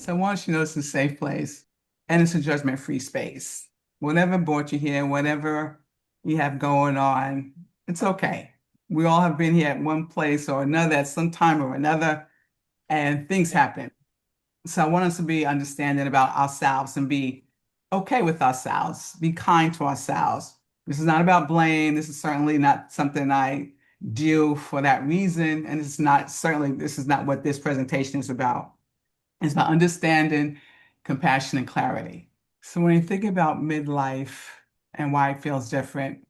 So once you know it's a safe place and it's a judgment-free space, whatever brought you here, whatever you have going on, it's okay. We all have been here at one place or another at some time or another, and things happen. So I want us to be understanding about ourselves and be okay with ourselves, be kind to ourselves. This is not about blame. This is certainly not something I do for that reason. And this is not what this presentation is about. It's about understanding, compassion, and clarity. So when you think about midlife and why it feels different,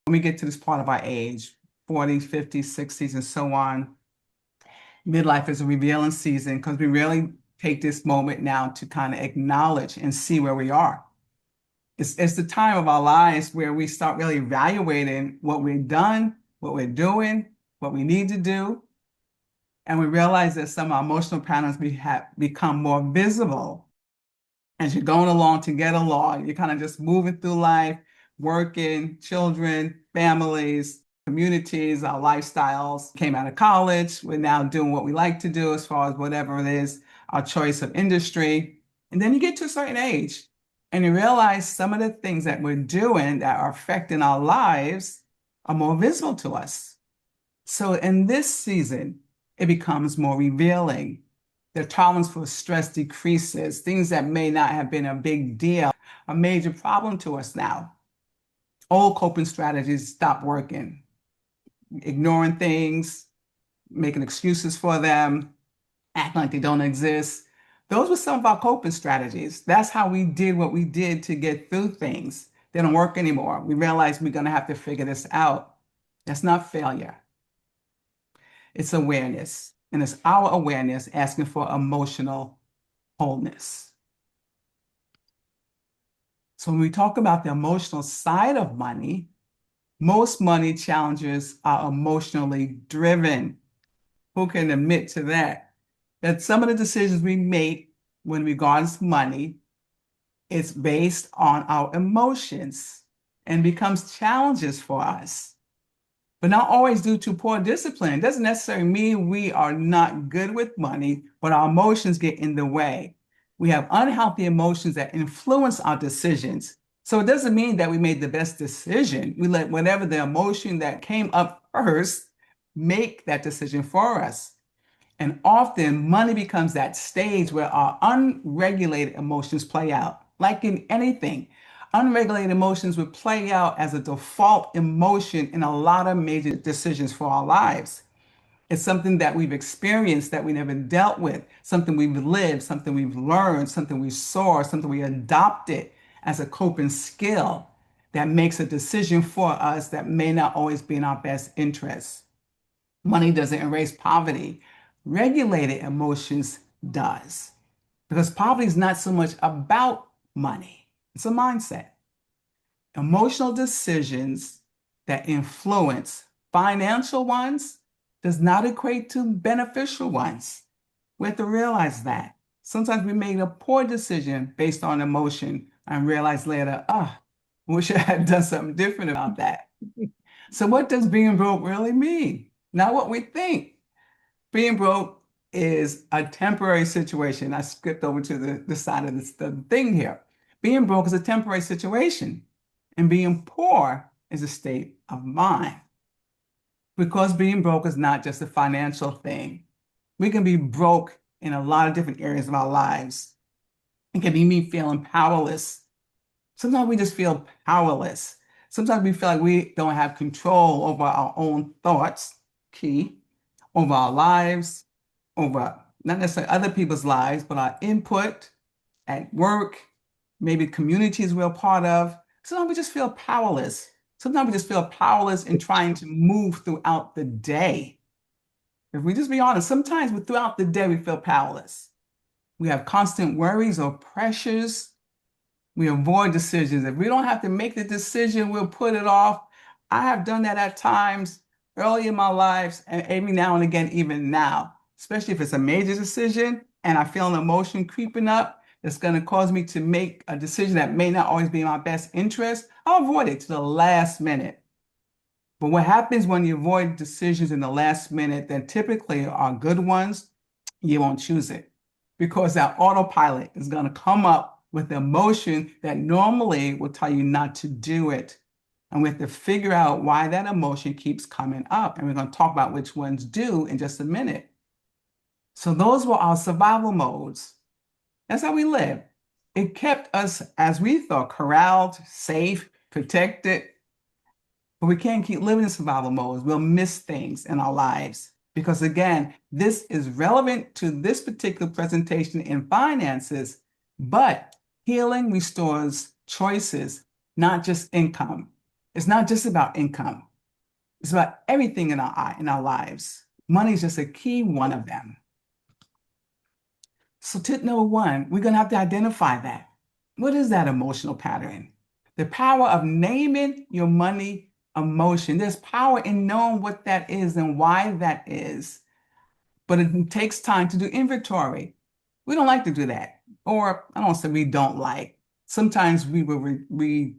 when we get to this part of our age, 40s, 50s, 60s, and so on, midlife is a revealing season because we really take this moment now to kind of acknowledge and see where we are. It's the time of our lives where we start really evaluating what we've done, what we're doing, what we need to do, and we realize that some of our emotional patterns have become more visible as you're going along to get along. You're kind of just moving through life, working, children, families, communities, our lifestyles. Came out of college. We're now doing what we like to do as far as whatever it is, our choice of industry. And then you get to a certain age and you realize some of the things that we're doing that are affecting our lives are more visible to us. So in this season, it becomes more revealing. The tolerance for stress decreases. Things that may not have been a big deal, a major problem to us now. Old coping strategies stop working. Ignoring things, making excuses for them, acting like they don't exist. Those were some of our coping strategies. That's how we did what we did to get through things. They don't work anymore. We realized we're going to have to figure this out. That's not failure. It's awareness. And it's our awareness asking for emotional wholeness. So when we talk about the emotional side of money, most money challenges are emotionally driven. Who can admit to that? That some of the decisions we make when regards money is based on our emotions and becomes challenges for us. But not always due to poor discipline. It doesn't necessarily mean we are not good with money, but our emotions get in the way. We have unhealthy emotions that influence our decisions. So it doesn't mean that we made the best decision. We let whatever the emotion that came up first make that decision for us. And often money becomes that stage where our unregulated emotions play out. Like in anything, unregulated emotions would play out as a default emotion in a lot of major decisions for our lives. It's something that we've experienced that we never dealt with, something we've lived, something we've learned, something we saw, something we adopted as a coping skill that makes a decision for us that may not always be in our best interest. Money doesn't erase poverty. Regulated emotions does. Because poverty is not so much about money. It's a mindset. Emotional decisions that influence financial ones does not equate to beneficial ones. We have to realize that. Sometimes we made a poor decision based on emotion and realize later, wish I had done something different about that. So what does being broke really mean? Not what we think. Being broke is a temporary situation. I skipped over to the side of the thing here. Being broke is a temporary situation, and being poor is a state of mind. Because being broke is not just a financial thing. We can be broke in a lot of different areas of our lives. It can be me feeling powerless. Sometimes we just feel powerless. Sometimes we feel like we don't have control over our own thoughts, key, over our lives, over not necessarily other people's lives, but our input at work, maybe communities we're a part of. Sometimes we just feel powerless. Sometimes we just feel powerless in trying to move throughout the day. If we just be honest, sometimes throughout the day we feel powerless. We have constant worries or pressures. We avoid decisions. If we don't have to make the decision, we'll put it off. I have done that at times early in my life, and every now and again, even now, especially if it's a major decision and I feel an emotion creeping up that's going to cause me to make a decision that may not always be in my best interest, I'll avoid it to the last minute. But what happens when you avoid decisions in the last minute that typically are good ones, you won't choose it. because that autopilot is going to come up with the emotion that normally will tell you not to do it. And we have to figure out why that emotion keeps coming up. And we're going to talk about which ones do in just a minute. So those were our survival modes. That's how we live. It kept us, as we thought, corralled, safe, protected. But we can't keep living in survival modes. We'll miss things in our lives. Because again, this is relevant to this particular presentation in finances, but healing restores choices, not just income. It's not just about income. It's about everything in our lives. Money is just a key one of them. So tip number one, we're going to have to identify that. What is that emotional pattern? The power of naming your money emotion. There's power in knowing what that is and why that is. But it takes time to do inventory. We don't like to do that. Or I don't say we don't like. Sometimes we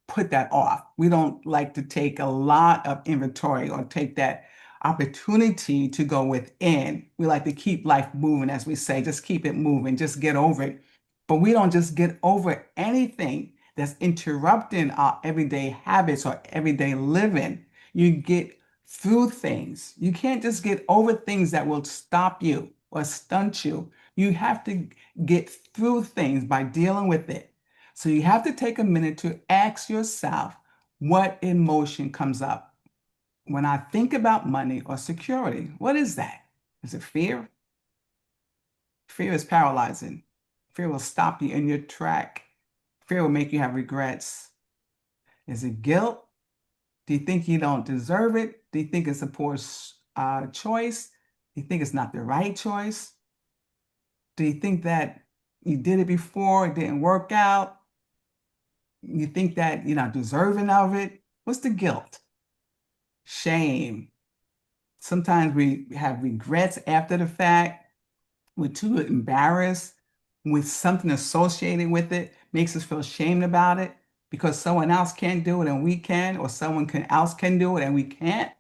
put that off. We don't like to take a lot of inventory or take that opportunity to go within. We like to keep life moving, as we say, just keep it moving, just get over it. But we don't just get over anything that's interrupting our everyday habits or everyday living. You get through things. You can't just get over things that will stop you or stunt you. You have to get through things by dealing with it. So you have to take a minute to ask yourself what emotion comes up when I think about money or security. What is that? Is it fear? Fear is paralyzing. Fear will stop you in your track. Fear will make you have regrets. Is it guilt? Do you think you don't deserve it? Do you think it's a poor choice? Do you think it's not the right choice? Do you think that you did it before, it didn't work out? You think that you're not deserving of it? What's the guilt? Shame. Sometimes we have regrets after the fact. We're too embarrassed with something associated with it, makes us feel ashamed about it because someone else can't do it and we can, or someone else can do it and we can't.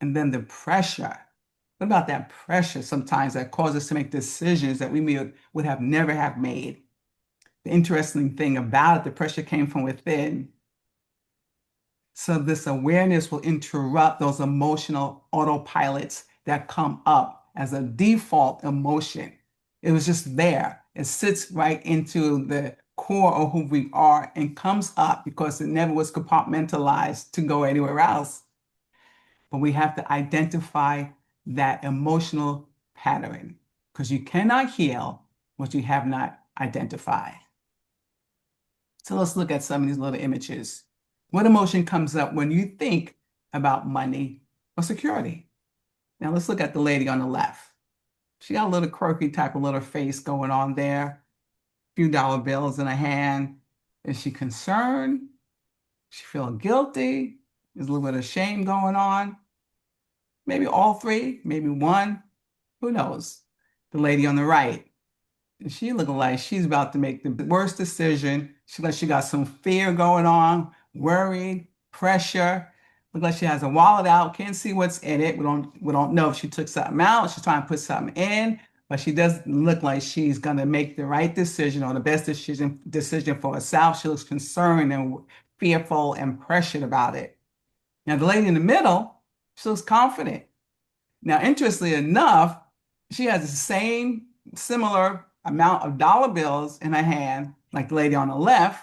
And then the pressure. What about that pressure sometimes that causes us to make decisions that we would have never have made? The interesting thing about it, the pressure came from within. So this awareness will interrupt those emotional autopilots that come up as a default emotion. It was just there. It sits right into the core of who we are and comes up because it never was compartmentalized to go anywhere else. But we have to identify that emotional pattern because you cannot heal what you have not identified. So let's look at some of these little images. What emotion comes up when you think about money or security? Now let's look at the lady on the left. She got a little quirky type of little face going on there. A few dollar bills in her hand. Is she concerned? She feel guilty? There's a little bit of shame going on. Maybe all three, maybe one. Who knows? The lady on the right. She looking like she's about to make the worst decision. She got some fear going on, worried, pressure. Look like she has a wallet out, can't see what's in it. We don't know if she took something out, she's trying to put something in, but she does look like she's gonna make the right decision or the best decision for herself. She looks concerned and fearful and pressured about it. Now the lady in the middle, she looks confident. Now, interestingly enough, she has the same similar amount of dollar bills in her hand, like the lady on the left,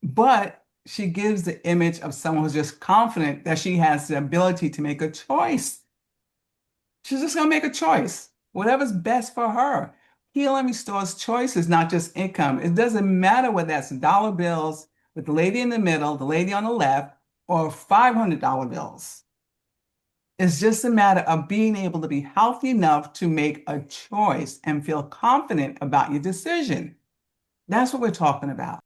but she gives the image of someone who's just confident that she has the ability to make a choice. She's just going to make a choice, whatever's best for her. Healing restores choices, not just income. It doesn't matter whether that's dollar bills with the lady in the middle, the lady on the left, or $500 bills. It's just a matter of being able to be healthy enough to make a choice and feel confident about your decision. That's what we're talking about.